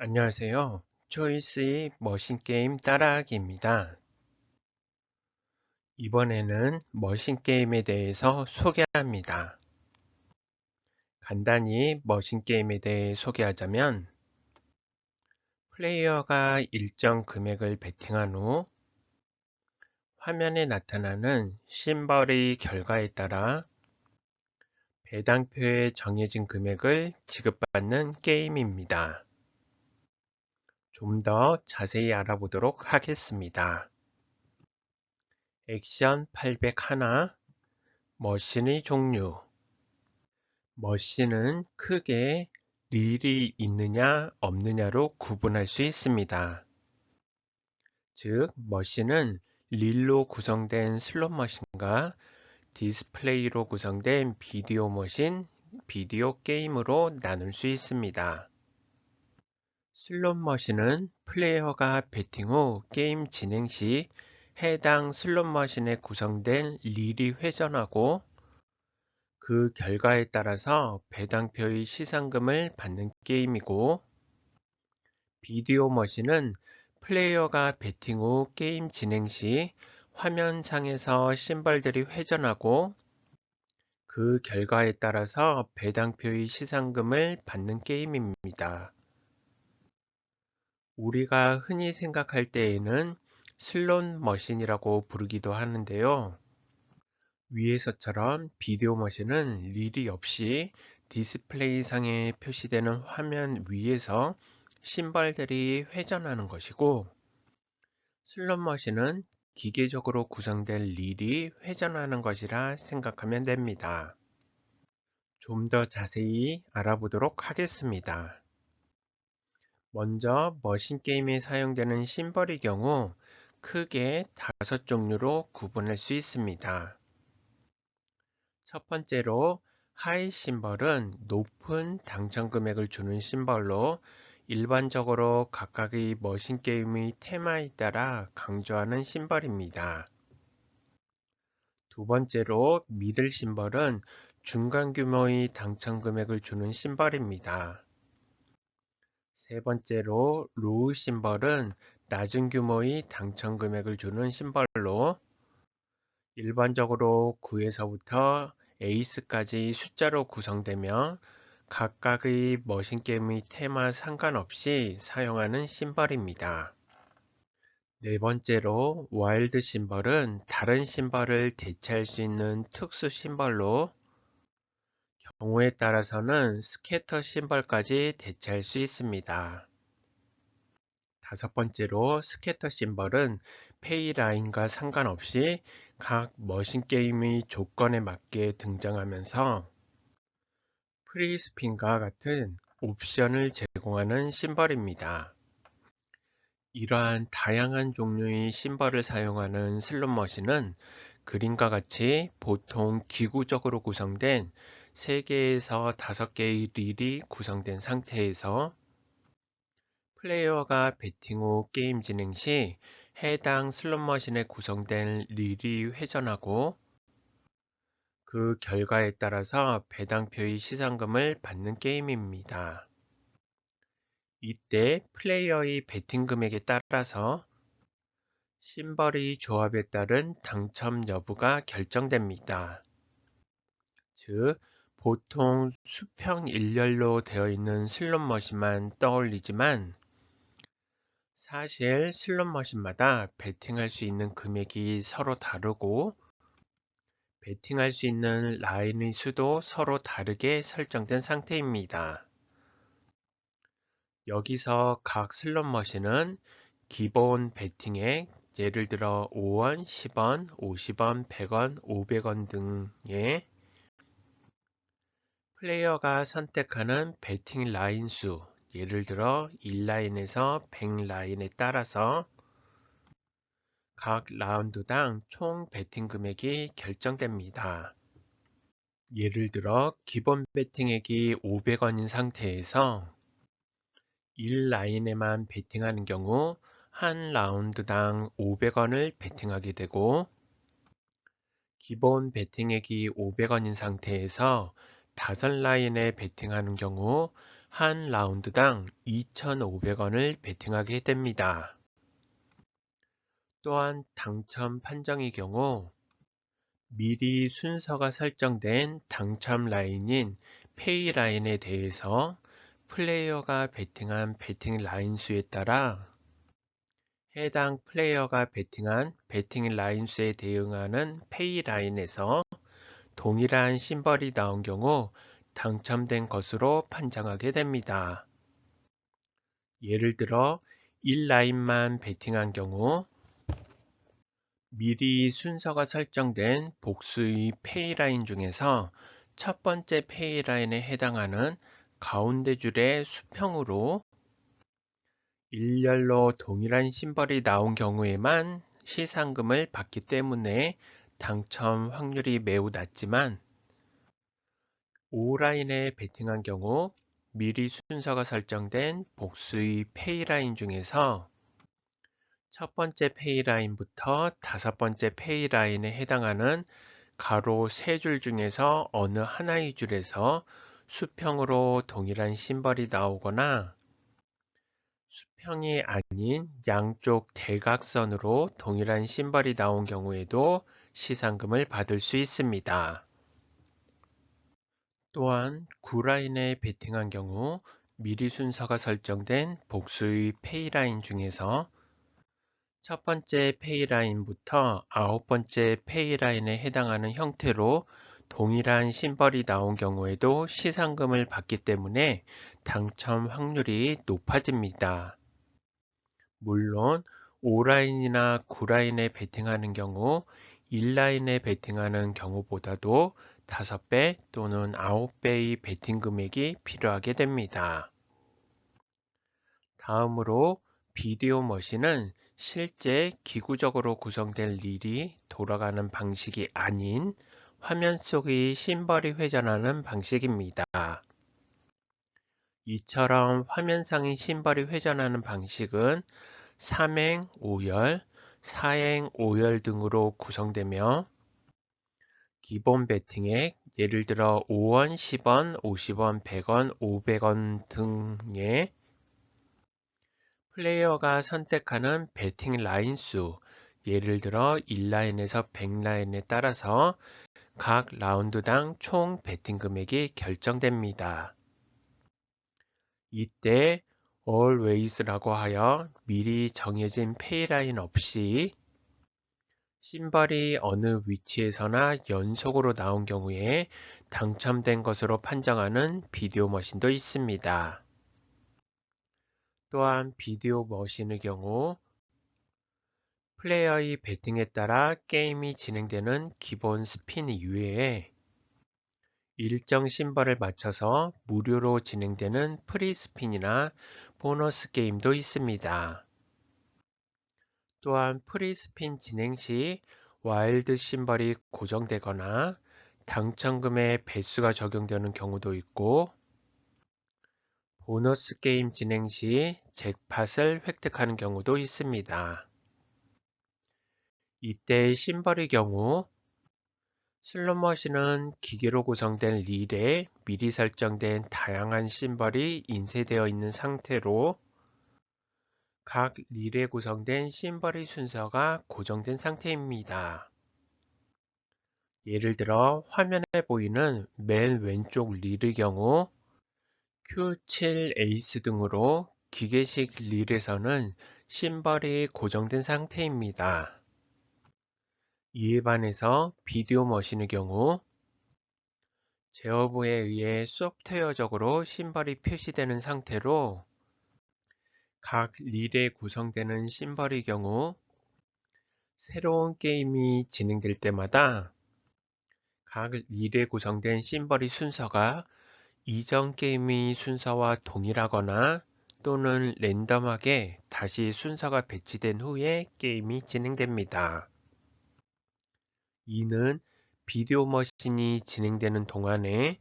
안녕하세요. 초이스의 머신게임 따라하기입니다. 이번에는 머신게임에 대해서 소개합니다. 간단히 머신게임에 대해 소개하자면 플레이어가 일정 금액을 베팅한 후 화면에 나타나는 심벌의 결과에 따라 배당표에 정해진 금액을 지급받는 게임입니다. 좀 더 자세히 알아보도록 하겠습니다. 액션 801, 머신의 종류. 머신은 크게 릴이 있느냐 없느냐로 구분할 수 있습니다. 즉, 머신은 릴로 구성된 슬롯 머신과 디스플레이로 구성된 비디오 머신, 비디오 게임으로 나눌 수 있습니다. 슬롯 머신은 플레이어가 배팅 후 게임 진행 시 해당 슬롯 머신에 구성된 릴이 회전하고 그 결과에 따라서 배당표의 시상금을 받는 게임이고, 비디오 머신은 플레이어가 배팅 후 게임 진행 시 화면상에서 심벌들이 회전하고 그 결과에 따라서 배당표의 시상금을 받는 게임입니다. 우리가 흔히 생각할 때에는 슬롯 머신이라고 부르기도 하는데요. 위에서처럼 비디오 머신은 릴이 없이 디스플레이 상에 표시되는 화면 위에서 심벌들이 회전하는 것이고, 슬롯 머신은 기계적으로 구성된 릴이 회전하는 것이라 생각하면 됩니다. 좀 더 자세히 알아보도록 하겠습니다. 먼저 머신 게임에 사용되는 심벌의 경우 크게 5종류로 구분할 수 있습니다. 첫 번째로 하이 심벌은 높은 당첨 금액을 주는 심벌로 일반적으로 각각의 머신 게임의 테마에 따라 강조하는 심벌입니다. 두 번째로 미들 심벌은 중간 규모의 당첨 금액을 주는 심벌입니다. 세 번째로 로우 심벌은 낮은 규모의 당첨 금액을 주는 심벌로 일반적으로 9에서부터 에이스까지 숫자로 구성되며 각각의 머신게임의 테마 상관없이 사용하는 심벌입니다. 네 번째로 와일드 심벌은 다른 심벌을 대체할 수 있는 특수 심벌로 경우에 따라서는 스캐터 심벌까지 대체할 수 있습니다. 다섯 번째로 스캐터 심벌은 페이 라인과 상관없이 각 머신 게임의 조건에 맞게 등장하면서 프리스핀과 같은 옵션을 제공하는 심벌입니다. 이러한 다양한 종류의 심벌을 사용하는 슬롯 머신은 그림과 같이 보통 기구적으로 구성된 3개에서 5개의 릴이 구성된 상태에서 플레이어가 배팅 후 게임 진행 시 해당 슬롯 머신에 구성된 릴이 회전하고 그 결과에 따라서 배당표의 시상금을 받는 게임입니다. 이때 플레이어의 배팅 금액에 따라서 심벌의 조합에 따른 당첨 여부가 결정됩니다. 즉, 보통 수평 일렬로 되어 있는 슬롯 머신만 떠올리지만 사실 슬롯 머신마다 베팅할 수 있는 금액이 서로 다르고 베팅할 수 있는 라인의 수도 서로 다르게 설정된 상태입니다. 여기서 각 슬롯 머신은 기본 베팅액, 예를 들어 5원, 10원, 50원, 100원, 500원 등의 플레이어가 선택하는 베팅 라인 수, 예를 들어 1라인에서 100라인에 따라서 각 라운드당 총 베팅 금액이 결정됩니다. 예를 들어 기본 베팅액이 500원인 상태에서 1라인에만 베팅하는 경우 한 라운드당 500원을 베팅하게 되고, 기본 베팅액이 500원인 상태에서 5라인에 베팅하는 경우 한 라운드당 2,500원을 베팅하게 됩니다. 또한 당첨 판정의 경우 미리 순서가 설정된 당첨 라인인 페이 라인에 대해서 플레이어가 베팅한 베팅 라인 수에 따라 해당 플레이어가 베팅한 베팅 라인 수에 대응하는 페이 라인에서 동일한 심벌이 나온 경우 당첨된 것으로 판정하게 됩니다. 예를 들어 1라인만 베팅한 경우 미리 순서가 설정된 복수의 페이 라인 중에서 첫 번째 페이 라인에 해당하는 가운데 줄의 수평으로 일렬로 동일한 심벌이 나온 경우에만 시상금을 받기 때문에 당첨 확률이 매우 낮지만 O라인에 베팅한 경우 미리 순서가 설정된 복수의 페이 라인 중에서 첫 번째 페이 라인부터 다섯 번째 페이 라인에 해당하는 가로 세 줄 중에서 어느 하나의 줄에서 수평으로 동일한 심벌이 나오거나 수평이 아닌 양쪽 대각선으로 동일한 심벌이 나온 경우에도 시상금을 받을 수 있습니다. 또한 9라인에 베팅한 경우 미리 순서가 설정된 복수의 페이 라인 중에서 첫 번째 페이 라인부터 아홉 번째 페이 라인에 해당하는 형태로 동일한 심벌이 나온 경우에도 시상금을 받기 때문에 당첨 확률이 높아집니다. 물론 5라인이나 9라인에 베팅하는 경우 1라인에 베팅하는 경우보다도 5배 또는 9배의 베팅 금액이 필요하게 됩니다. 다음으로 비디오 머신은 실제 기구적으로 구성된 릴이 돌아가는 방식이 아닌 화면 속의 심벌이 회전하는 방식입니다. 이처럼 화면상의 심벌이 회전하는 방식은 3행 5열, 4행 5열 등으로 구성되며 기본 베팅액, 예를 들어 5원, 10원, 50원, 100원, 500원 등의 플레이어가 선택하는 베팅 라인 수, 예를 들어 1라인에서 100라인에 따라서 각 라운드당 총 베팅 금액이 결정됩니다. 이때 always라고 하여 미리 정해진 페이 라인 없이 심벌이 어느 위치에서나 연속으로 나온 경우에 당첨된 것으로 판정하는 비디오 머신도 있습니다. 또한 비디오 머신의 경우 플레이어의 베팅에 따라 게임이 진행되는 기본 스핀 이외에 일정 심벌을 맞춰서 무료로 진행되는 프리스핀이나 보너스 게임도 있습니다. 또한 프리스핀 진행 시 와일드 심벌이 고정되거나 당첨금의 배수가 적용되는 경우도 있고 보너스 게임 진행 시 잭팟을 획득하는 경우도 있습니다. 이때 심벌의 경우 슬롯머신은 기계로 구성된 릴에 미리 설정된 다양한 심벌이 인쇄되어 있는 상태로 각 릴에 구성된 심벌의 순서가 고정된 상태입니다. 예를 들어 화면에 보이는 맨 왼쪽 릴의 경우 Q7 에이스 등으로 기계식 릴에서는 심벌이 고정된 상태입니다. 이에 반해서 비디오 머신의 경우 제어부에 의해 소프트웨어적으로 심벌이 표시되는 상태로 각 릴에 구성되는 심벌의 경우 새로운 게임이 진행될 때마다 각 릴에 구성된 심벌의 순서가 이전 게임의 순서와 동일하거나 또는 랜덤하게 다시 순서가 배치된 후에 게임이 진행됩니다. 이는 비디오 머신이 진행되는 동안에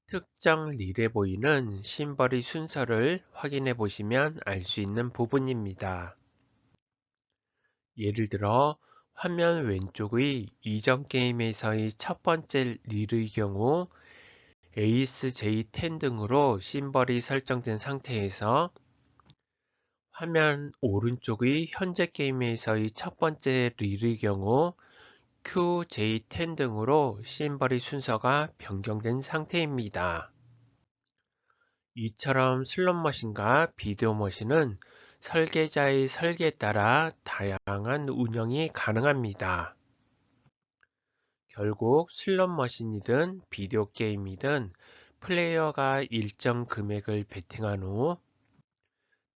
특정 릴에 보이는 심벌의 순서를 확인해 보시면 알 수 있는 부분입니다. 예를 들어 화면 왼쪽의 이전 게임에서의 첫 번째 릴의 경우 에이스 J10 등으로 심벌이 설정된 상태에서 화면 오른쪽의 현재 게임에서의 첫 번째 릴의 경우 QJ10 등으로 심벌의 순서가 변경된 상태입니다. 이처럼 슬롯 머신과 비디오 머신은 설계자의 설계에 따라 다양한 운영이 가능합니다. 결국 슬롯 머신이든 비디오 게임이든 플레이어가 일정 금액을 베팅한 후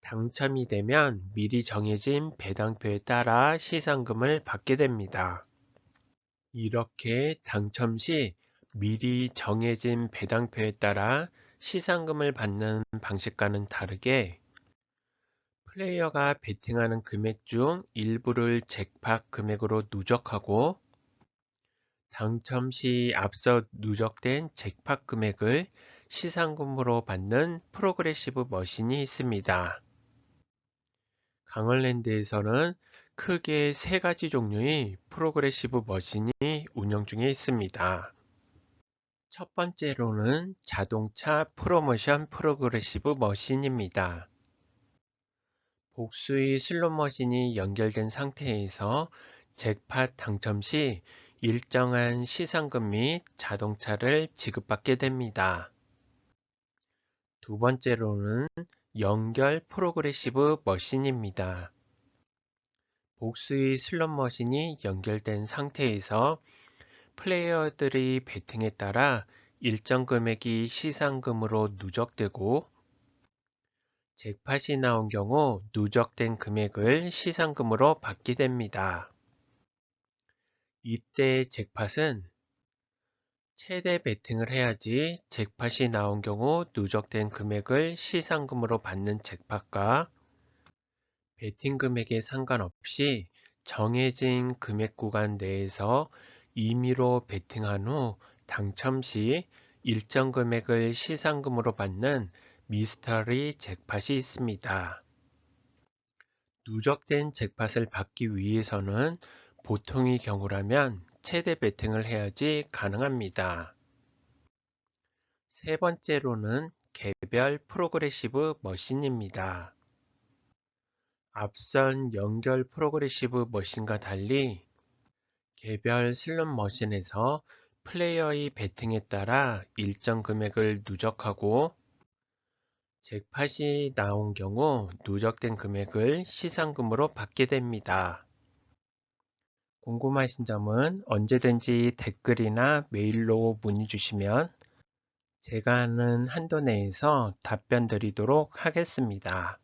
당첨이 되면 미리 정해진 배당표에 따라 시상금을 받게 됩니다. 이렇게 당첨 시 미리 정해진 배당표에 따라 시상금을 받는 방식과는 다르게 플레이어가 베팅하는 금액 중 일부를 잭팟 금액으로 누적하고 당첨 시 앞서 누적된 잭팟 금액을 시상금으로 받는 프로그레시브 머신이 있습니다. 강원랜드에서는 크게 세 가지 종류의 프로그레시브 머신이 운영 중에 있습니다. 첫 번째로는 자동차 프로모션 프로그레시브 머신입니다. 복수의 슬롯 머신이 연결된 상태에서 잭팟 당첨 시 일정한 시상금 및 자동차를 지급받게 됩니다. 두 번째로는 연결 프로그레시브 머신입니다. 복수의 슬롯 머신이 연결된 상태에서 플레이어들의 베팅에 따라 일정 금액이 시상금으로 누적되고 잭팟이 나온 경우 누적된 금액을 시상금으로 받게 됩니다. 이때 잭팟은 최대 베팅을 해야지 잭팟이 나온 경우 누적된 금액을 시상금으로 받는 잭팟과 베팅 금액에 상관없이 정해진 금액 구간 내에서 임의로 베팅한 후 당첨 시 일정 금액을 시상금으로 받는 미스터리 잭팟이 있습니다. 누적된 잭팟을 받기 위해서는 보통의 경우라면 최대 베팅을 해야지 가능합니다. 세 번째로는 개별 프로그레시브 머신입니다. 앞선 연결 프로그레시브 머신과 달리 개별 슬롯 머신에서 플레이어의 베팅에 따라 일정 금액을 누적하고 잭팟이 나온 경우 누적된 금액을 시상금으로 받게 됩니다. 궁금하신 점은 언제든지 댓글이나 메일로 문의 주시면 제가 아는 한도 내에서 답변 드리도록 하겠습니다.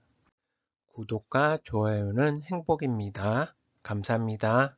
구독과 좋아요는 행복입니다. 감사합니다.